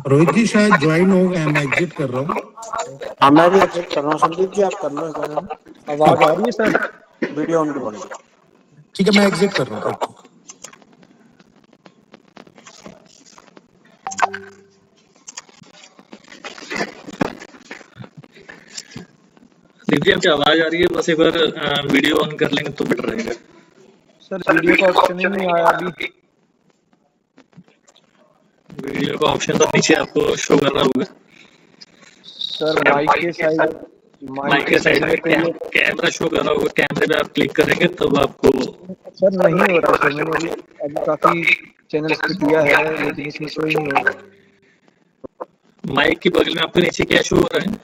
रोहित जी शायद ज्वाइन हो गए, मैं एग्जिट कर रहा हूँ। हाँ मैं भी एग्जिट कर रहा हूँ। संदीप जी आप कर लो एक बार। आवाज आ रही है सर? वीडियो ऑन कर लो। ठीक है, मैं एग्जिट कर रहा हूँ। दीदी आपकी आवाज आ रही है, बस एक बार वीडियो ऑन कर लेंगे तो बेटर रहेगा। सर वीडियो का ऑप्शन ही नहीं आया अभी। वीडियो का ऑप्शन तो नीचे आपको शो कर रहा होगा सर। माइक के साइड में कैमरा शो कर रहा होगा। कैमरे पे आप क्लिक करेंगे तब आपको। सर नहीं हो रहा सर, मैंने अभी काफी चैनल्स पे किया है लेकिन इसमें शो ही नहीं हो रहा। माइक के बगल में आपको नीचे क्या शो हो रहा है?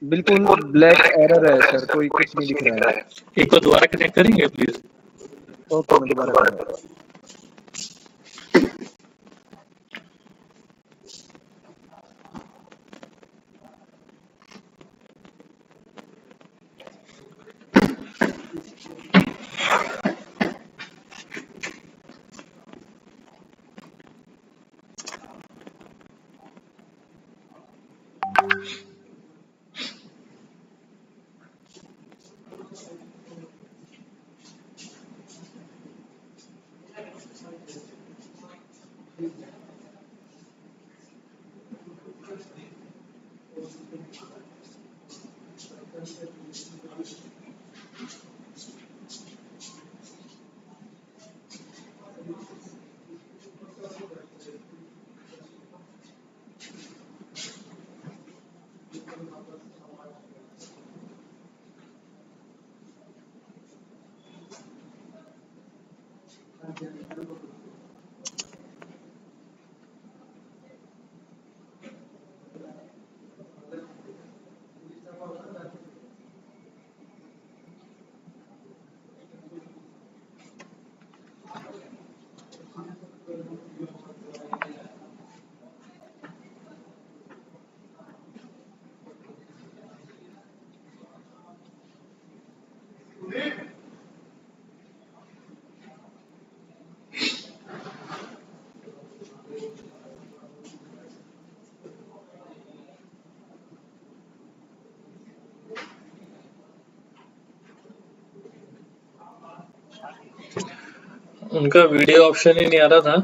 बिल्कुल ब्लैक एरर है सर, कोई कुछ नहीं दिख रहा है। एक बार दोबारा कनेक्ट करेंगे प्लीज? ओके मैं दोबारा करूँगा। उनका वीडियो ऑप्शन ही नहीं आ रहा था,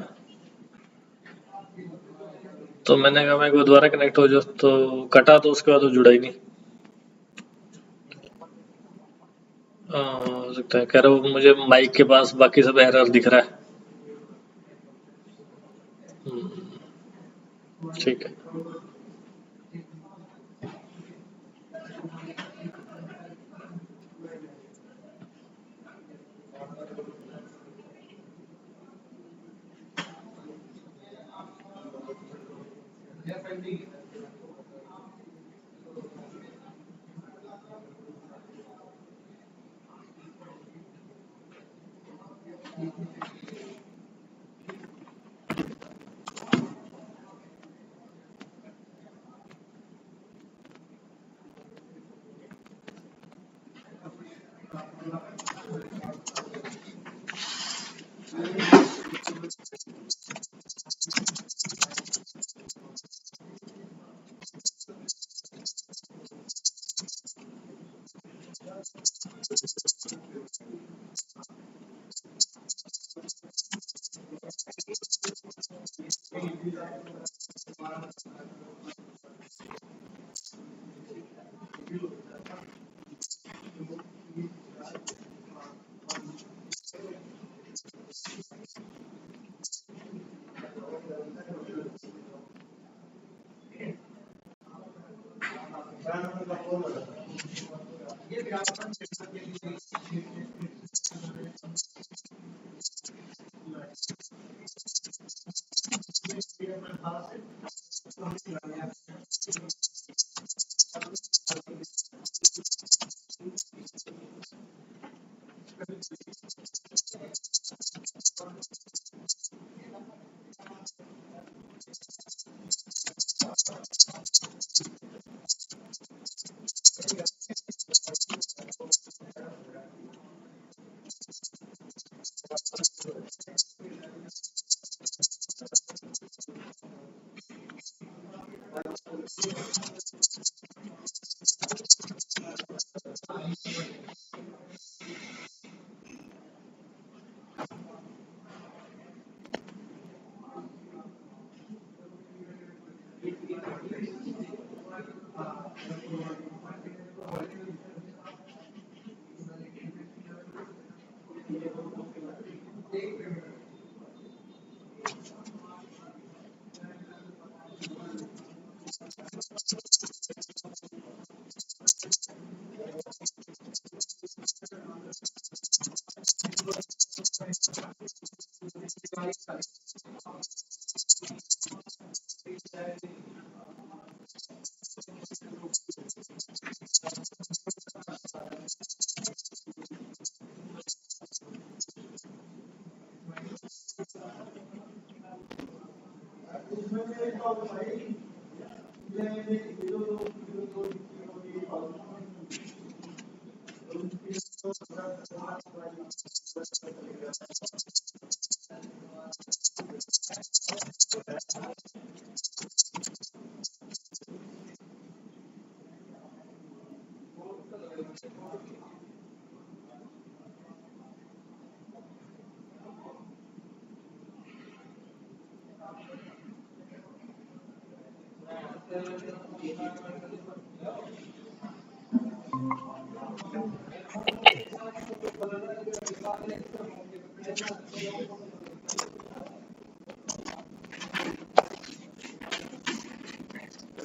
तो मैंने कहा मैं एक बार दोबारा कनेक्ट हो जाओ, तो कटा तो उसके बाद वो जुड़ा ही नहीं। हो सकता है, कह रहा हूँ मुझे माइक के पास बाकी सब एरर दिख रहा है। ठीक है।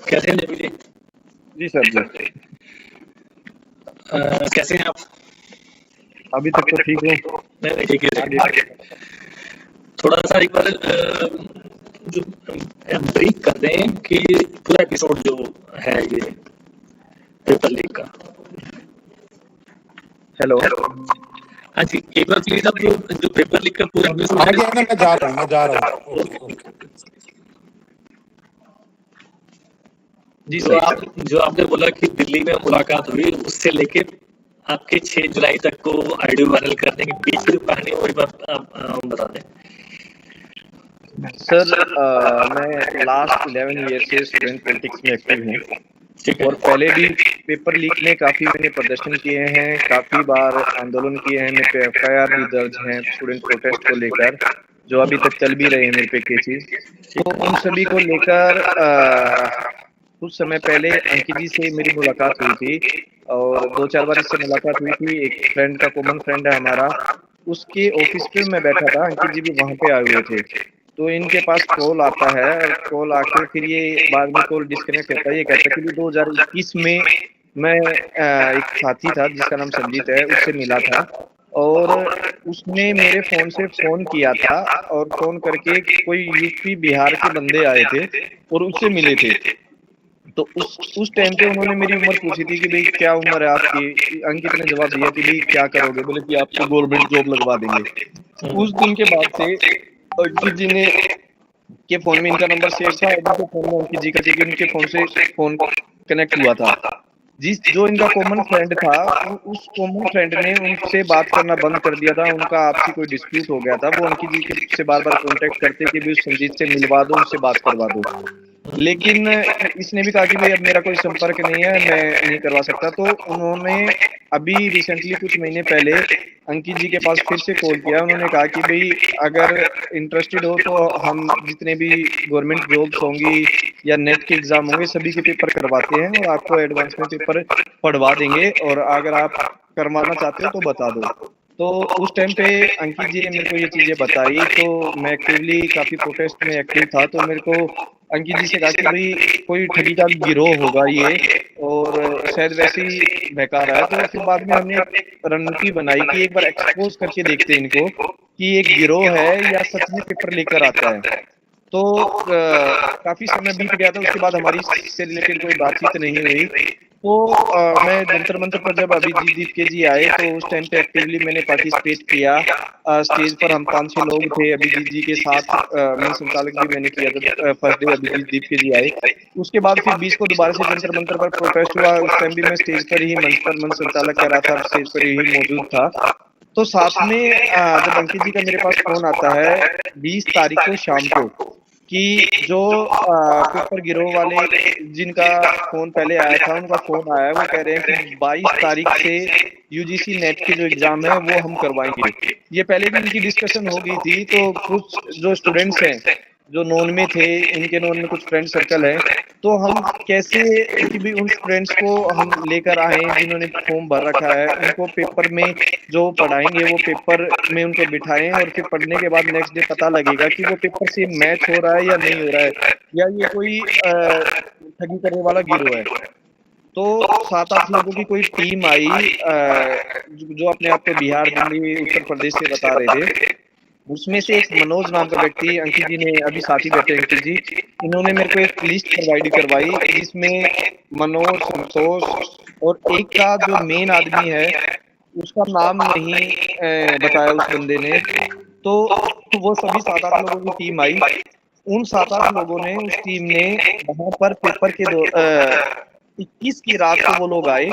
कैसे हैं जबी जी? जी सर जी, कैसे हैं आप? अभी तक तो ठीक हूँ। नहीं नहीं, ठीक है ठीक है। थोड़ा सा एक बार जो ब्रीफ कर दें कि पूरा एपिसोड जो है ये पेपर लीक का। हेलो, हाँ जी, एक बार प्लीज आप जो पेपर लीक का पूरा एपिसोड आगे आगे मैं जा रहा हूँ। जी, तो आप जो आपने बोला कि दिल्ली में मुलाकात हुई, उससे लेके आपके 6 जुलाई तक को ऑडियो वायरल करने के बीच की कहानी वही बात आप बता दें। सर मैं लास्ट 11 ईयर से स्टूडेंट पॉलिटिक्स में एक्टिव हूँ और पहले भी पेपर लीक में काफ़ी मैंने प्रदर्शन किए हैं, काफ़ी बार आंदोलन किए हैं, मेरे पे एफआईआर भी दर्ज हैं स्टूडेंट प्रोटेस्ट को लेकर, जो अभी तक चल भी रहे हैं मेरे पे केसेस। तो उन सभी को लेकर कुछ समय पहले अंकित जी से मेरी मुलाकात हुई थी और 2-4 बार इससे मुलाकात हुई थी। एक फ्रेंड का कॉमन फ्रेंड है हमारा, उसके ऑफिस पे मैं बैठा था, अंकित जी भी वहाँ पे आए हुए थे। तो इनके पास कॉल आता है, कॉल आके फिर ये बाद में कॉल डिस्कनेक्ट होता है। ये कहता है कि 2021 में मैं एक साथी था जिसका नाम संजीत है, उससे मिला था और उसने मेरे फ़ोन से फ़ोन किया था और फ़ोन करके कोई यूपी, बिहार के बंदे आए थे और उससे मिले थे। तो उस टाइम पे उन्होंने मेरी उम्र पूछी थी कि भई क्या उम्र है आपकी? अंकित ने जवाब दिया कि भई क्या करोगे? बोले कि आपको गवर्नमेंट जॉब लगवा देंगे। उस दिन के बाद से अंकित जी ने के फ़ोन में इनका नंबर सेव था और उनके फ़ोन में अंकित जी का, क्योंकि उनके फ़ोन से फ़ोन कनेक्ट हुआ था। जो इनका कॉमन फ्रेंड था, उस कॉमन फ्रेंड ने उनसे बात करना बंद कर दिया था। उनका आपसी कोई डिस्प्यूट हो गया था। वो अंकित जी के से बार-बार कॉन्टैक्ट करते कि भई उस संजीत से मिलवा दो, उनसे बात करवा दो। लेकिन इसने भी कहा कि भई अब मेरा कोई संपर्क नहीं है, मैं नहीं करवा सकता। तो उन्होंने अभी रिसेंटली कुछ महीने पहले अंकित जी के पास फिर से कॉल किया। उन्होंने कहा कि भई अगर इंटरेस्टेड हो तो हम जितने भी गवर्नमेंट जॉब्स होंगी या नेट के एग्ज़ाम होंगे सभी के पेपर करवाते हैं और आपको एडवांस में पेपर पढ़वा देंगे, और अगर आप करवाना चाहते हो तो बता दो। तो उस टाइम पे अंकित जी ने मेरे को ये चीज़ें बताई, तो मैं एक्टिवली काफ़ी प्रोटेस्ट में एक्टिव था। तो मेरे को अंकित जी से कहा कि भई कोई ठगी का गिरोह होगा ये, और शायद वैसे ही बहका रहा है। तो फिर बाद में हमने एक रणनीति बनाई कि एक बार एक्सपोज़ करके देखते हैं इनको कि ये गिरोह है या सच में पेपर लेकर आता है। तो काफ़ी समय बीत गया था, उसके बाद हमारी इससे रिलेटेड कोई बातचीत नहीं हुई। तो मैं जंतर मंतर पर जब अभिजीत दीप जी आए तो उस टाइम पे एक्टिवली मैंने पार्टिसिपेट किया। स्टेज पर हम 5-6 लोग थे अभिजीत जी के साथ। मंच संचालक भी मैंने किया जब फर्स्ट डे अभिजीत दीप जी आए। उसके बाद फिर 20 को दोबारा से जंतर मंतर पर प्रोटेस्ट हुआ। उस टाइम भी मैं स्टेज पर ही मंच पर मंच संचालक कर रहा था, स्टेज पर ही मौजूद था। तो साथ में जब अंकित जी का मेरे पास फ़ोन आता है 20 तारीख को शाम को, कि जो पेपर गिरोह वाले जिनका फ़ोन पहले आया था, उनका फ़ोन आया है, वो कह रहे हैं कि 22 तारीख से यूजीसी नेट के जो एग्ज़ाम है वो हम करवाएँगे। ये पहले भी इनकी डिस्कशन हो गई थी। तो कुछ जो स्टूडेंट्स हैं, जो नॉन में थे, इनके नॉन में कुछ फ्रेंड सर्कल है, तो हम कैसे कि भी उन स्टूडेंट्स को हम लेकर आएँ जिन्होंने फॉर्म भर रखा है, उनको पेपर में जो पढ़ाएँगे वो पेपर में उनको बिठाएँ, और फिर पढ़ने के बाद नेक्स्ट डे पता लगेगा कि वो पेपर से मैच हो रहा है या नहीं हो रहा है, या ये कोई ठगी करने वाला गिरोह है। तो 7-8 लोगों की कोई टीम आई, जो अपने आप को बिहार, दिल्ली, उत्तर प्रदेश से बता रहे थे। उसमें से एक मनोज नाम का व्यक्ति, अंकित जी ने अभी साथ ही बैठे अंकित जी, इन्होंने मेरे को एक लिस्ट प्रोवाइड करवाई जिसमें मनोज, संतोष और एक का जो मेन आदमी है उसका नाम नहीं बताया उस बंदे ने। तो वो सभी 7-8 लोगों की टीम आई। उन 7-8 लोगों ने, उस टीम ने वहाँ पर पेपर के 21 की रात को वो लोग आए।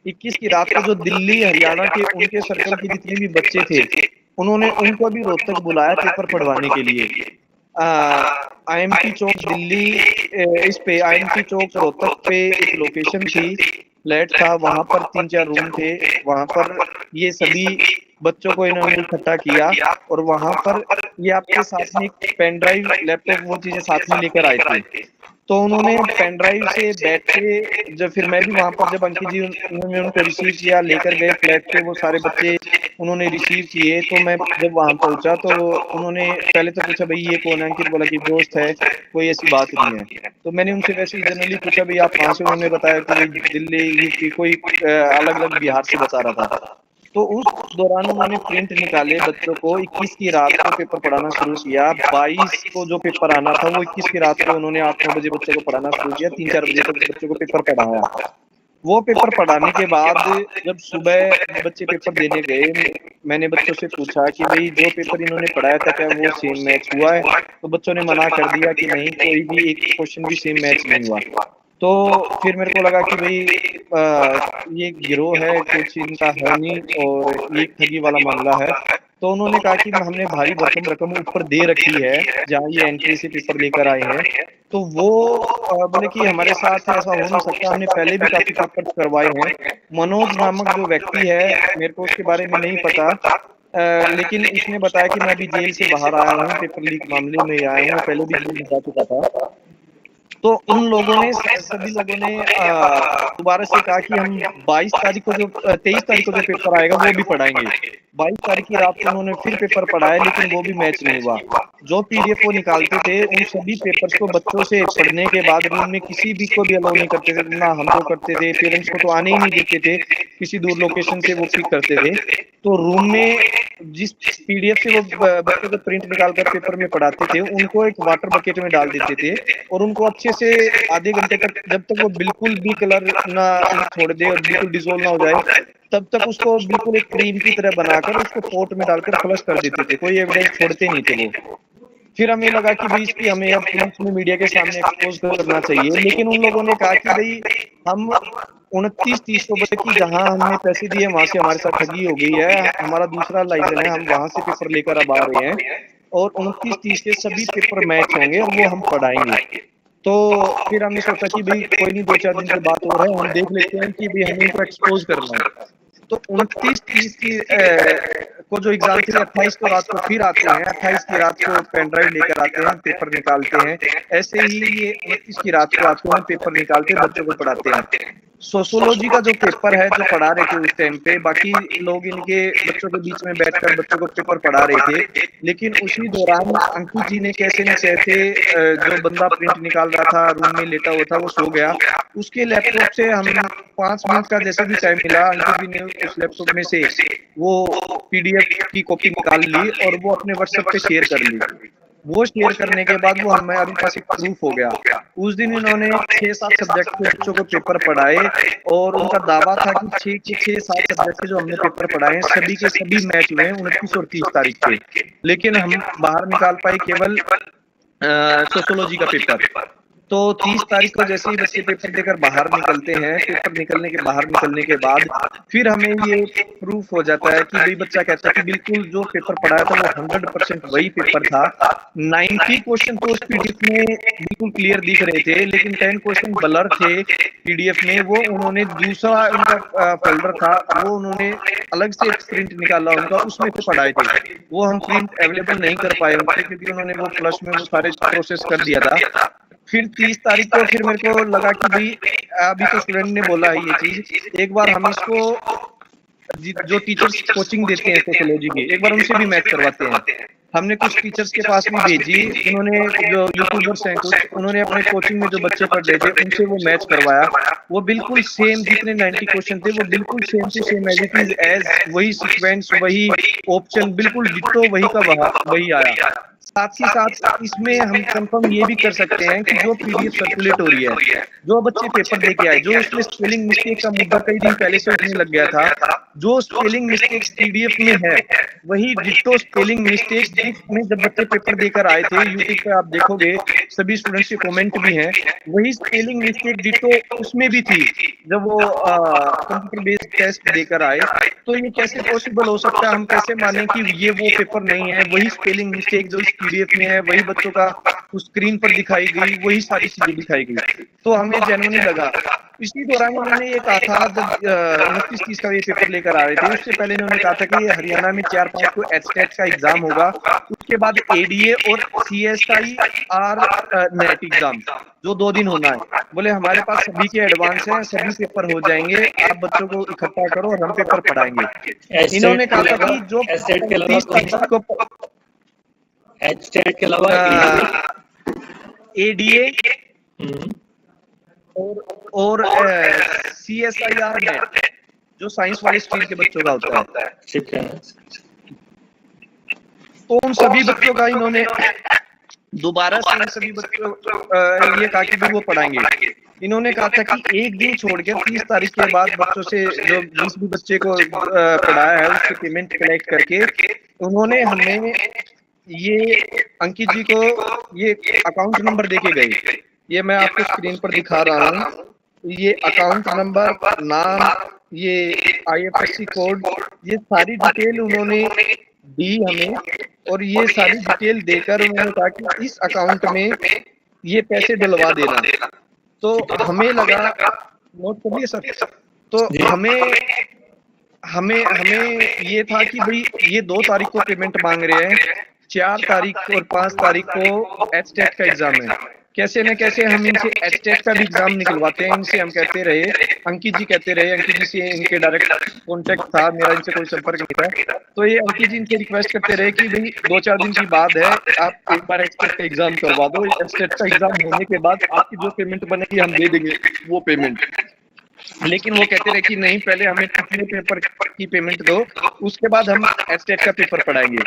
21 की रात को जो दिल्ली, हरियाणा के उनके सर्कल के जितने भी बच्चे थे, उन्होंने उनको भी रोहतक बुलाया पेपर पढ़वाने के लिए। आईएमटी चौक दिल्ली, इस पे आईएमटी चौक रोहतक पे एक लोकेशन थी, फ्लैट था, वहाँ पर 3-4 रूम थे। वहाँ पर ये सभी बच्चों को इन्होंने इकट्ठा किया, और वहाँ पर ये आपके साथ में एक पेन ड्राइव, लैपटॉप, वो चीज़ें साथ में लेकर आए थे। तो उन्होंने पेन ड्राइव से बैठ के, जब फिर मैं भी वहाँ पर, जब अंकित जी उन्होंने उनको रिसीव किया, लेकर गए फ्लैट पे, वो सारे बच्चे उन्होंने रिसीव किए। तो मैं जब वहाँ पहुँचा तो उन्होंने पहले तो पूछा, भई ये कौन है? अंकित बोला कि दोस्त है, कोई ऐसी बात नहीं है। तो मैंने उनसे वैसे ही जनरली पूछा, भई आप कहाँ से? उन्होंने बताया कि भई दिल्ली, यूपी, कोई अलग-अलग बिहार से बता रहा था। तो उस दौरान उन्होंने प्रिंट निकाले बच्चों को, 21 की रात को पेपर पढ़ाना शुरू किया। 22 को जो पेपर आना था वो 21 की रात को उन्होंने 8-9 बजे बच्चों को पढ़ाना शुरू किया। 3-4 बजे तक बच्चों को पेपर पढ़ाया। वो पेपर पढ़ाने के बाद जब सुबह बच्चे पेपर देने गए, मैंने बच्चों से पूछा कि भई जो पेपर इन्होंने पढ़ाया था क्या वो सेम मैच हुआ है? तो बच्चों ने मना कर दिया कि नहीं, कोई भी एक क्वेश्चन भी सेम मैच नहीं हुआ। तो फिर मेरे को लगा कि भई ये गिरोह है, कुछ इनका है नहीं, और ये ठगी वाला मामला है। तो उन्होंने कहा कि हमने भारी भरकम रकम ऊपर दे रखी है, जहाँ ये एंट्री से पेपर लेकर आए हैं। तो वो बोले कि हमारे साथ ऐसा हो नहीं सकता, हमने पहले भी काफ़ी पेपर करवाए हैं। मनोज नामक जो व्यक्ति है, मेरे को उसके बारे में नहीं पता, लेकिन इसने बताया कि मैं अभी जेल से बाहर आया हूँ, पेपर लीक मामले में आया हूँ, पहले भी जेल जा चुका था। तो उन लोगों ने, सभी लोगों ने दोबारा से कहा कि हम 22 तारीख को जो 23 तारीख को जो पेपर आएगा वो भी पढ़ाएंगे। 22 तारीख की रात को उन्होंने फिर पेपर पढ़ाया, लेकिन वो भी मैच नहीं हुआ। जो पीडीएफ वो निकालते थे उन सभी पेपर्स को बच्चों से पढ़ने के बाद रूम में किसी भी को भी अलाउ नहीं करते थे, ना हम लोग करते थे, पेरेंट्स को तो आने ही नहीं देते थे, किसी दूर लोकेशन से वो पिक करते थे। तो रूम में जिस पीडीएफ से वो बच्चों को प्रिंट निकाल कर पेपर में पढ़ाते थे उनको एक वाटर बकेट में डाल देते थे और उनको अच्छे से आधे घंटे तक, जब तक वो बिल्कुल भी कलर ना छोड़ दे और बिल्कुल डिजोल्व ना हो जाए, तब तक उसको बिल्कुल एक क्रीम की तरह बनाकर उसको पोट में डालकर फ्लश कर देते थे, कोई एविडेंस छोड़ते नहीं थे वो। फिर हमें लगा कि भाई इसकी हमें अब पुलिस में मीडिया के सामने एक्सपोज करना चाहिए, लेकिन उन लोगों ने कहा कि भाई हम 29-30 को बजे की जहां हमने पैसे दिए वहां से हमारे साथ ठगी हो गई है, हमारा दूसरा लाइसेंस है, हम वहां से पेपर लेकर अब आ रहे हैं और 29-30 के सभी पेपर मैच होंगे और वो हम पढ़ाएंगे। तो फिर हमने सोचा कि भाई कोई नहीं, 2-4 दिन की बात हो रहा है, हम देख लेते हैं कि भाई हमें इनको एक्सपोज करना है। तो 29-30 की को जो एग्जाम थे 28 को रात को फिर आते हैं, 28 की रात को पेन ड्राइव लेकर आते हैं, पेपर निकालते हैं। ऐसे ही ये 29 की रात को आते हैं, पेपर निकालते हैं, बच्चों को पढ़ाते हैं। सोशियोलॉजी का जो पेपर है जो पढ़ा रहे थे उस टाइम पे, बाकी लोग इनके बच्चों के बीच में बैठकर बच्चों को पेपर पढ़ा रहे थे, लेकिन उसी दौरान अंकित जी ने कैसे न कैसे जो बंदा प्रिंट निकाल रहा था रूम में लेटा हुआ था वो सो गया। उसके लैपटॉप से हम 5 मिनट का जैसे भी टाइम मिला, अंकित जी ने उस लैपटॉप में से वो पीडीएफ की कॉपी निकाल ली और वो अपने व्हाट्सएप पे शेयर कर ली। वो शेयर करने के बाद वो हमारे पास एक प्रूफ हो गया। उस दिन इन्होंने 6-7 सब्जेक्ट के बच्चों को पेपर पढ़ाए और उनका दावा था कि 6 के 6-7 सब्जेक्ट के जो हमने पेपर पढ़ाए सभी के सभी मैच हुए 29 और 30 तारीख के, लेकिन हम बाहर निकाल पाए केवल सोशियोलॉजी का पेपर। तो 30 तारीख को जैसे ही बच्चे पेपर देकर बाहर निकलते हैं, पेपर बाहर निकलने के बाद फिर हमें ये प्रूफ हो जाता है कि भाई बच्चा कहता है कि बिल्कुल जो पेपर पढ़ाया था वो 100% वही पेपर था। 90 क्वेश्चन तो उस पीडीएफ में बिल्कुल क्लियर दिख रहे थे, लेकिन 10 क्वेश्चन ब्लर थे पीडीएफ में। वो उन्होंने दूसरा उनका फोल्डर था, वो उन्होंने अलग से एक प्रिंट निकाला उनका, उसमें से पढ़ाए थे। वो हम प्रिंट अवेलेबल नहीं कर पाए उनसे क्योंकि उन्होंने वो फ्लश में वो सारे प्रोसेस कर दिया था। फिर 30 तारीख को फिर मेरे को लगा कि भाई अभी तो स्टूडेंट ने बोला है ये चीज, एक बार हम इसको जो टीचर्स कोचिंग देते हैं सोशियोलॉजी की, एक बार उनसे भी मैच करवाते हैं। हमने कुछ टीचर्स के पास भी भेजी, उन्होंने जो यूट्यूबर्स हैं कुछ, उन्होंने अपने कोचिंग में जो बच्चे पढ़ रहे थे उनसे वो मैच करवाया। वो बिल्कुल सेम जितने 90 क्वेश्चन थे वो बिल्कुल same to same as it is, as वही सीक्वेंस, वही ऑप्शन, बिल्कुल डिट्टो वही का वही आया। साथ ही साथ इसमें हम कंफर्म ये भी कर सकते हैं कि जो पीडीएफ सर्कुलेट हो रही है, जो बच्चे पेपर देके आए, जो उसमें स्पेलिंग मिस्टेक का मुद्दा कई दिन पहले से उठने लग गया था, जो स्पेलिंग मिस्टेक पीडीएफ में है वही डिट्टो स्पेलिंग मिस्टेक में जब बच्चे पेपर देकर आए थे, यूट्यूब पे आप देखोगे सभी स्टूडेंट्स के कमेंट भी हैं, वही स्पेलिंग मिस्टेक डिट्टो उसमें भी थी जब वो कंप्यूटर बेस्ड टेस्ट देकर आए। तो ये कैसे पॉसिबल हो सकता है, हम कैसे माने कि ये वो पेपर नहीं है, वही स्पेलिंग मिस्टेक जो पीडीएफ में है वही बच्चों का उस स्क्रीन पर दिखाई गई, वही सारी चीजें दिखाई गई। तो हमें जेन्युइन लगा। इसी दौरान उन्होंने ये कहा था जब 29-30 का ये पेपर लेकर आ रहे थे, उससे पहले इन्होंने कहा था कि हरियाणा में 4-5 को एचटेट का एग्जाम होगा, उसके बाद एडीए और सीएसआईआर नेट एग्जाम जो 2 दिन होना है। बोले हमारे पास सभी के एडवांस हैं, सभी पेपर हो जाएंगे, आप बच्चों को इकट्ठा करो और हम पेपर पढ़ाएंगे। इन्होंने कहा था कि जो 30 तारीख को एचटेट के अलावा एडीए और सीएसआईआर नेट जो साइंस वाले स्ट्रीम के बच्चों का होता है, ठीक है। तो उन सभी बच्चों का इन्होंने दोबारा से इन सभी बच्चों ये कहा कि वो पढ़ाएंगे। इन्होंने कहा था कि एक दिन छोड़ के 30 तारीख के बाद बच्चों से जो जिस भी बच्चे को पढ़ाया है उसकी पेमेंट कलेक्ट करके उन्होंने हमें ये अंकित जी को ये अकाउंट नंबर देके गए। ये मैं आपको स्क्रीन पर दिखा रहा हूँ, ये अकाउंट नंबर, नाम, ये आईएफएससी कोड, ये सारी डिटेल उन्होंने दी हमें और ये सारी डिटेल देकर उन्होंने कहा कि इस अकाउंट में ये पैसे डलवा देना। तो हमें लगा, नोट करिए सर, तो हमें ये था कि भाई ये 2 तारीख को पेमेंट मांग रहे हैं, 4 तारीख और 5 तारीख को एचटेट का एग्जाम है। कैसे न कैसे हम इनसे एचटेट का भी एग्जाम निकलवाते हैं। इनसे हम कहते रहे, अंकित जी कहते रहे, अंकित जी से इनके डायरेक्ट कांटेक्ट था, मेरा इनसे कोई संपर्क नहीं था, तो ये अंकित जी इनसे रिक्वेस्ट करते रहे कि भाई 2-4 दिन की बात है, आप एक बार एचटेट का एग्जाम करवा दो, एचटेट का एग्जाम होने के बाद आपकी जो पेमेंट बनेगी हम दे देंगे वो पेमेंट। लेकिन वो कहते रहे कि नहीं, पहले हमें पिछले पेपर की पेमेंट दो, उसके बाद हम एचटेट का पेपर पढ़ाएंगे।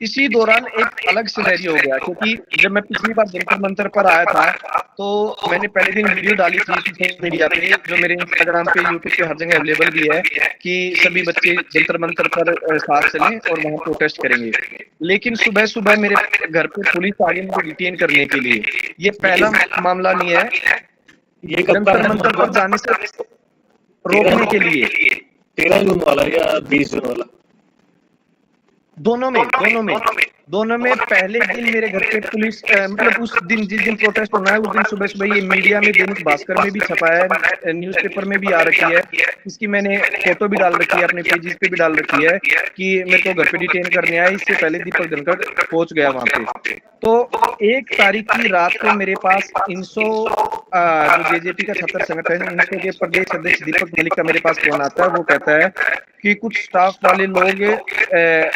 इसी दौरान एक अलग सिनेरियो हो गया, क्योंकि जब मैं पिछली बार जंतर मंतर पर आया था तो मैंने पहले दिन वीडियो डाली थी सोशल मीडिया पे, जो मेरे इंस्टाग्राम पे, यूट्यूब पे हर जगह अवेलेबल भी है, कि सभी बच्चे जंतर मंतर पर साथ चलें और वहां प्रोटेस्ट करेंगे। लेकिन सुबह सुबह मेरे घर पे पुलिस आ गई मुझे डिटेन करने के लिए। ये पहला मामला नहीं है, ये कब जंतर मंतर पर जाने से रोकने के लिए। 13 जून वाला या 20 जून वाला? दोनों में पहले दिन मेरे घर पे पुलिस, मतलब उस दिन जिस दिन प्रोटेस्ट होना है उस दिन सुबह सुबह ये मीडिया में, दैनिक भास्कर में भी छपाया है, न्यूज़पेपर में भी आ रखी है, इसकी मैंने फोटो भी डाल रखी है, अपने पेजेस पे भी डाल रखी है कि मेरे को घर पे डिटेन करने आए, इससे पहले दीपक धनखड़ पहुंच गया वहां पे। तो 1 तारीख की रात को मेरे पास इनसो, जो जेजेपी का छात्र संगठन है, इनसो के प्रदेश अध्यक्ष दीपक मलिक का मेरे पास फोन आता है। वो कहता है कि कुछ स्टाफ वाले लोग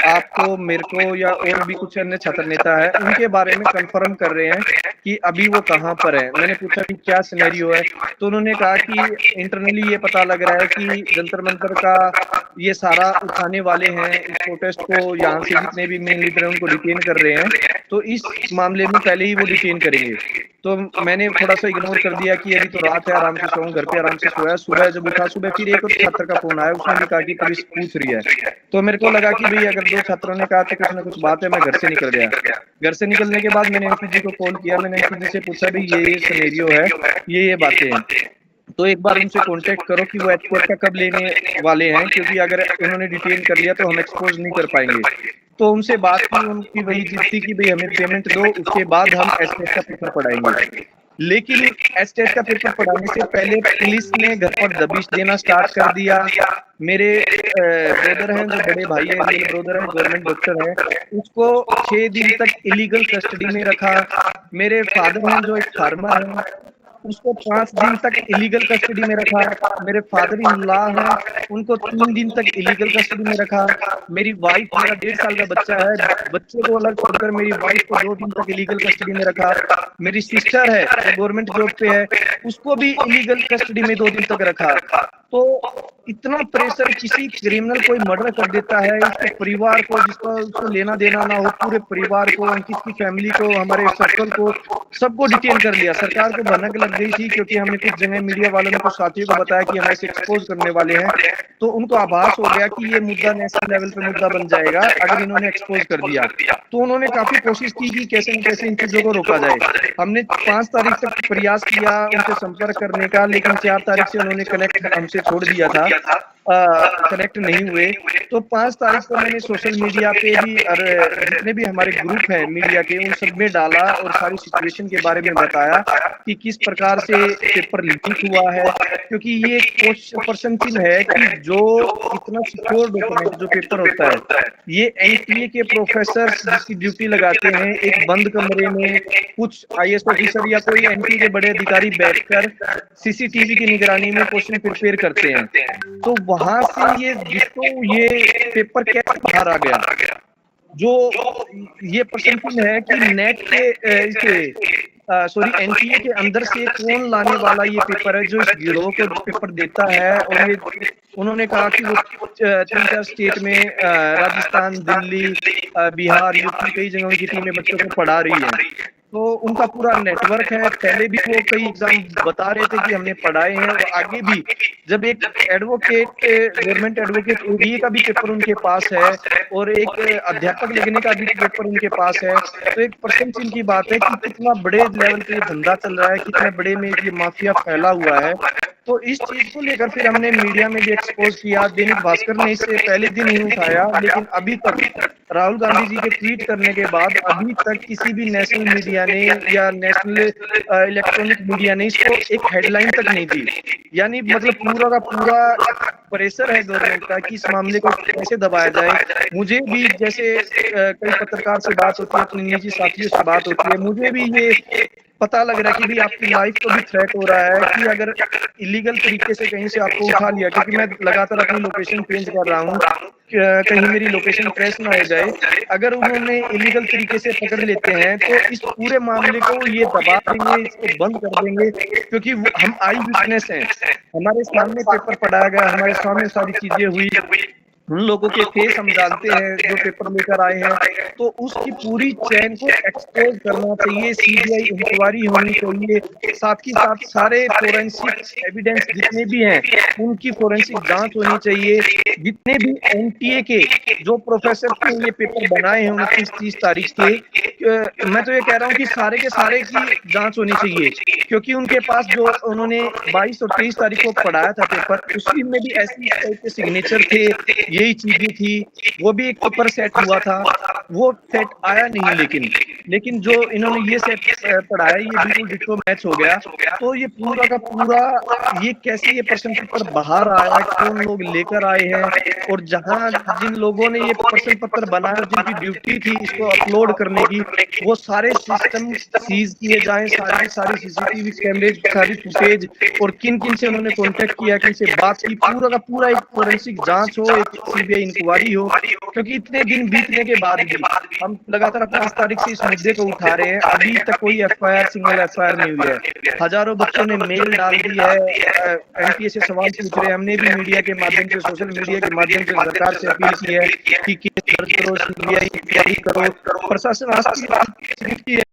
आपको, मेरे को या और भी कुछ अन्य छात्र नेता है उनके बारे में कंफर्म कर रहे हैं कि अभी वो कहाँ पर है। मैंने पूछा कि क्या सिनेरियो है, तो उन्होंने कहा कि इंटरनली ये पता लग रहा है कि जंतर मंतर का ये सारा उठाने वाले हैं, इस प्रोटेस्ट को यहाँ से जितने भी मेन लीडर हैं उनको डिटेन कर रहे हैं, तो इस मामले में पहले ही वो डिटेन करेंगे। तो मैंने थोड़ा सा इग्नोर कर दिया कि अभी तो रात है, आराम से सोऊं, घर पे आराम से सोया। सुबह जब उठा, सुबह फिर एक और छात्र का फोन आया, उसने भी कहा कि पुलिस पूछ रही है। तो मेरे को लगा कि भाई अगर 2 छात्रों ने कहा तो कुछ ना कुछ बात है, मैं घर से निकल गया। घर से निकलने के बाद मैंने अंकित जी को कॉल किया, मैंने अंकित जी से पूछा भाई ये सिनेरियो है, ये बातें हैं, तो एक बार उनसे कांटेक्ट करो कि वो एचटेट का कब लेने वाले हैं, क्योंकि अगर उन्होंने डिटेन कर लिया तो हम एक्सपोज नहीं कर पाएंगे। तो उनसे बात की, उनकी वही जिद थी कि भाई हमें पेमेंट दो, उसके बाद हम एचटेट का पेपर पढ़ाएंगे। लेकिन एचटेट का पेपर पढ़ाने से पहले पुलिस ने घर पर दबिश देना स्टार्ट कर दिया। मेरे ब्रदर हैं, जो बड़े भाई है, मेरे ब्रदर है, गवर्नमेंट डॉक्टर है, उसको 6 दिन तक इलीगल कस्टडी में रखा। मेरे फादर हैं, जो एक फार्मर है, उसको 5 दिन तक इलीगल कस्टडी में रखा। मेरे फादर इन लॉ हैं, उनको 3 दिन तक इलीगल कस्टडी में रखा। मेरी वाइफ, मेरा 1.5 साल का बच्चा है, बच्चे को अलग छोड़कर मेरी वाइफ को 2 दिन तक इलीगल कस्टडी में रखा। मेरी सिस्टर है, जो गवर्नमेंट जॉब पे है, उसको भी इलीगल कस्टडी में 2 दिन तक रखा। तो इतना प्रेशर, किसी क्रिमिनल कोई मर्डर कर देता है, इसके परिवार को, जिसका उसको लेना देना ना हो, पूरे परिवार को, अंकित की फैमिली को, हमारे सर्कल को, सबको डिटेन कर लिया। सरकार को भनक लग गई थी, क्योंकि हमने कुछ जगह मीडिया वालों ने कुछ साथियों को बताया कि हमें इसे एक्सपोज करने वाले हैं, तो उनको आभास हो गया कि ये मुद्दा नेशनल लेवल पे मुद्दा बन जाएगा अगर इन्होंने एक्सपोज कर दिया। तो उन्होंने काफी कोशिश की कि कैसे न कैसे इन चीजों को रोका जाए। हमने 5 तारीख तक प्रयास किया उनसे संपर्क करने का, लेकिन 4 तारीख से उन्होंने कनेक्ट हमसे छोड़ दिया था, कनेक्ट नहीं हुए। तो 5 तारीख को मैंने सोशल मीडिया पे भी और जितने भी हमारे ग्रुप हैं मीडिया के, उन सब में डाला और सारी सिचुएशन के बारे में बताया कि किस प्रकार से पेपर लीक हुआ है। क्योंकि ये क्वेश्चन चिन्ह है कि जो इतना सिक्योर डॉक्यूमेंट जो पेपर होता है, ये एनटीए के प्रोफेसर जिसकी ड्यूटी लगाते हैं, एक बंद कमरे में कुछ आईएएस ऑफिसर या कोई एनटीए के बड़े अधिकारी बैठकर सीसीटीवी की निगरानी में क्वेश्चन प्रिपेयर करते हैं। तो वहां से ये पेपर कैसे बाहर आ गया, जो ये प्रश्न है कि नेट के एनटीए के अंदर से कौन लाने वाला ये पेपर है जो इस गिरोह को पेपर देता है। और ये उन्होंने कहा कि वो 3-4 स्टेट में, राजस्थान, दिल्ली, बिहार, यूपी, कई जगहों की टीमें बच्चों को पढ़ा रही है। तो उनका पूरा नेटवर्क है। पहले भी वो कई एग्जाम बता रहे थे कि हमने पढ़ाए हैं, और आगे भी जब एक एडवोकेट, गवर्नमेंट एडवोकेट ओडीए का भी पेपर उनके पास है और एक अध्यापक लगने का भी पेपर उनके पास है, तो एक प्रश्न चिन्ह की बात है कि कितना बड़े लेवल पे धंधा चल रहा है, कितने बड़े में ये माफिया फैला हुआ है। तो इस चीज को लेकर फिर हमने मीडिया में भी एक्सपोज किया। दैनिक भास्कर ने इसे पहले दिन ही उठाया, लेकिन अभी तक राहुल गांधी जी के ट्वीट करने के बाद अभी तक किसी भी नेशनल मीडिया ने या नेशनल इलेक्ट्रॉनिक मीडिया ने इसको एक हेडलाइन तक नहीं दी। यानी मतलब पूरा का पूरा प्रेशर है गवर्नमेंट का कि इस मामले को कैसे दबाया जाए। मुझे भी जैसे कई पत्रकार से बात होती है, अपने निजी साथियों से बात होती है, मुझे भी ये पता लग रहा है कि भी आपकी लाइफ को भी थ्रेट हो रहा है कि अगर इलीगल तरीके से कहीं से आपको उठा लिया, क्योंकि मैं लगातार अपनी लोकेशन चेंज कर रहा हूँ, कहीं मेरी लोकेशन ट्रेस ना हो जाए। अगर उन्होंने इलीगल तरीके से पकड़ लेते हैं तो इस पूरे मामले को ये दबा देंगे, इसको बंद कर देंगे, क्योंकि हम आई विटनेस हैं, हमारे सामने पेपर पढ़ाया गया, हमारे सामने सारी चीजें हुई, उन लोगों के फेस हम जानते हैं जो पेपर लेकर आए हैं, तो उसकी पूरी चेन को एक्सपोज करना चाहिए, सीबीआई इंक्वायरी होनी चाहिए, साथ ही साथ सारे फोरेंसिक एविडेंस जितने भी हैं उनकी फोरेंसिक जांच होनी चाहिए, जितने भी एनटीए के जो प्रोफेसर ने ये पेपर बनाए हैं 29-30 तारीख के, मैं तो ये कह रहा हूँ कि सारे के सारे की जांच होनी चाहिए, क्योंकि उनके पास जो उन्होंने 22 और 23 तारीख को पढ़ाया था पेपर, उसी में भी ऐसी टाइप के सिग्नेचर थे, यही चीजें थी, वो भी एक पेपर सेट हुआ था, वो सेट आया नहीं, लेकिन जो इन्होंने ये सेट पढ़ाया ये बिल्कुल डिट्टो मैच हो गया। तो ये पूरा का पूरा ये कैसे ये प्रश्न पेपर बाहर आया, कौन लोग लेकर आए हैं, और जहां जिन लोगों ने ये प्रश्न पत्र बनाया, जिनकी ड्यूटी थी इसको अपलोड करने की, वो सारे सिस्टम सीज किए जाएं, सारे सीसीटीवी कैमरे, सारी फुटेज, और किन किन से उन्होंने कॉन्टेक्ट किया, किन से बात की, पूरा का पूरा एक फोरेंसिक जांच हो, एक सीबीआई इंक्वायरी हो, क्योंकि इतने दिन बीतने के बाद भी हम लगातार 5 तारीख से इस मुद्दे को उठा रहे हैं, अभी तक कोई एफआईआर, सिंगल एफआईआर नहीं हुई है। हजारों बच्चों ने मेल डाल दी है, एनटीए से सवाल पूछ रहे हैं, हमने भी मीडिया के माध्यम से, सोशल मीडिया के माध्यम से सरकार से अपील की है कि केस दर्ज करो, सीबीआई इंक्वायरी करो, प्रशासन आज की